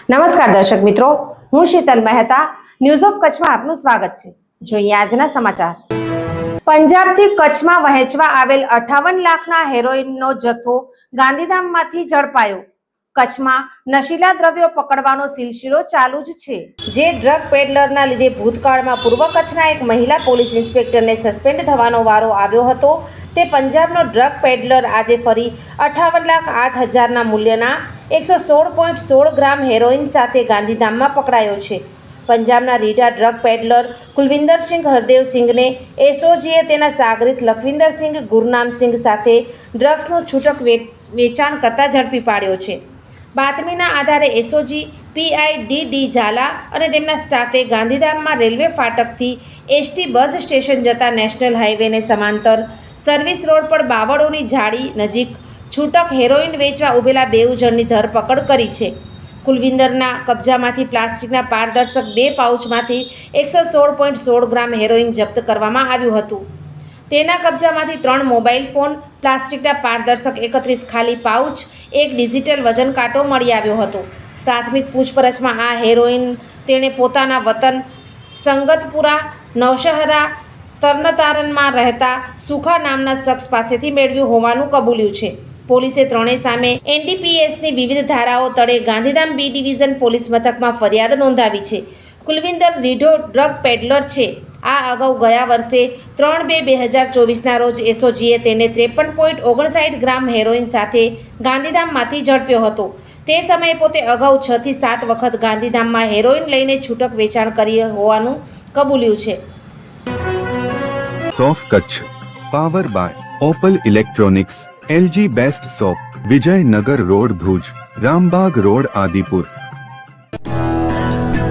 નમસ્કાર દર્શક મિત્રો, હું શીતલ મહેતા ન્યૂઝ ઓફ કચ્છમાં આપનું સ્વાગત છે। જોઈએ આજના સમાચાર। પંજાબથી કચ્છમાં વહેંચવા આવેલ 58 લાખના હેરોઇનનો જથ્થો ગાંધીધામમાંથી ઝડપાયો। કચ્છમાં નશીલા દ્રવ્યો પકડવાનો સિલસિલો ચાલુ જ છે। જે ડ્રગ પેડલરના લીધે ભૂતકાળમાં પૂર્વ કચ્છના એક મહિલા પોલીસ ઇન્સ્પેક્ટરને સસ્પેન્ડ થવાનો વારો આવ્યો હતો, તે પંજાબનો ડ્રગ પેડલર આજે ફરી 58,08,000ના મૂલ્યના 116.16 ગ્રામ હેરોઇન સાથે ગાંધીધામમાં પકડાયો છે। પંજાબના રીઢા ડ્રગ પેડલર કુલવિંદરસિંહ હરદેવસિંહને એસઓજીએ તેના સાગરીત લખવિંદરસિંહ ગુરનામસિંહ સાથે ડ્રગ્સનું છૂટક વેચાણ કરતા ઝડપી પાડ્યો છે। બાતમીના આધારે એસઓજી પીઆઈ ડી ઝાલા અને તેમના સ્ટાફે ગાંધીધામમાં રેલવે ફાટકથી એસટી બસ સ્ટેશન જતા નેશનલ હાઈવેને સમાંતર સર્વિસ રોડ પર બાવળોની ઝાડી નજીક છૂટક હેરોઇન વેચવા ઉભેલા 2 જણની ધરપકડ કરી છે। કુલવિંદરના કબજામાંથી પ્લાસ્ટિકના પારદર્શક 2 પાઉચમાંથી 116.16 ગ્રામ હેરોઇન જપ્ત કરવામાં આવ્યું હતું। તેના કબજામાંથી 3 મોબાઈલ ફોન, પ્લાસ્ટિકના પારદર્શક 31 ખાલી પાઉચ, 1 ડિજિટલ વજન કાંટો મળી આવ્યો હતો। પ્રાથમિક પૂછપરછમાં આ હેરોઇન તેણે પોતાના વતન સંગતપુરા નૌશહરા તરનતારનમાં રહેતા સુખા નામના શખ્સ પાસેથી મેળવ્યું હોવાનું કબૂલ્યું છે। પોલીસે ત્રણેય સામે એનડીપીએસની વિવિધ ધારાઓ તળે ગાંધીધામ બી ડિવિઝન પોલીસ મથકમાં ફરિયાદ નોંધાવી છે। કુલવિંદર રીઢો ડ્રગ પેડલર છે। આ અગાઉ ગયા વર્ષે 3/2/2024ના રોજ એસઓજીએ તેને 53.59 ગ્રામ હેરોઇન સાથે ગાંધીધામમાંથી ઝડપ્યો હતો। તે સમયે પોતે અગાઉ 6 થી 7 વખત ગાંધીધામમાં હેરોઇન લઈને છૂટક વેચાણ કરી હોવાનું કબૂલ્યું છે। સોફ Kutch power by Opal electronics, LG best shop, Vijaynagar road Bhuj, Rambag road Adipur.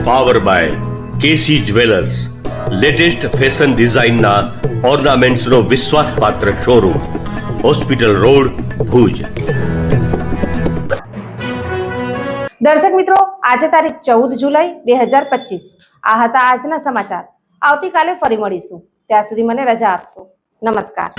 Power by KC jewellers, latest fashion ડિઝાઇનના ઓર્નામેન્ટ્સનો વિશ્વાસપાત્ર શોરૂમ, હોસ્પિટલ રોડ ભુજ। દર્શક મિત્રો, આજે તારીખ 14 જુલાઈ 2025 આ હતા આજના સમાચાર। આવતીકાલે ફરી મળીશું, ત્યાં સુધી મને રજા આપશો। નમસ્કાર।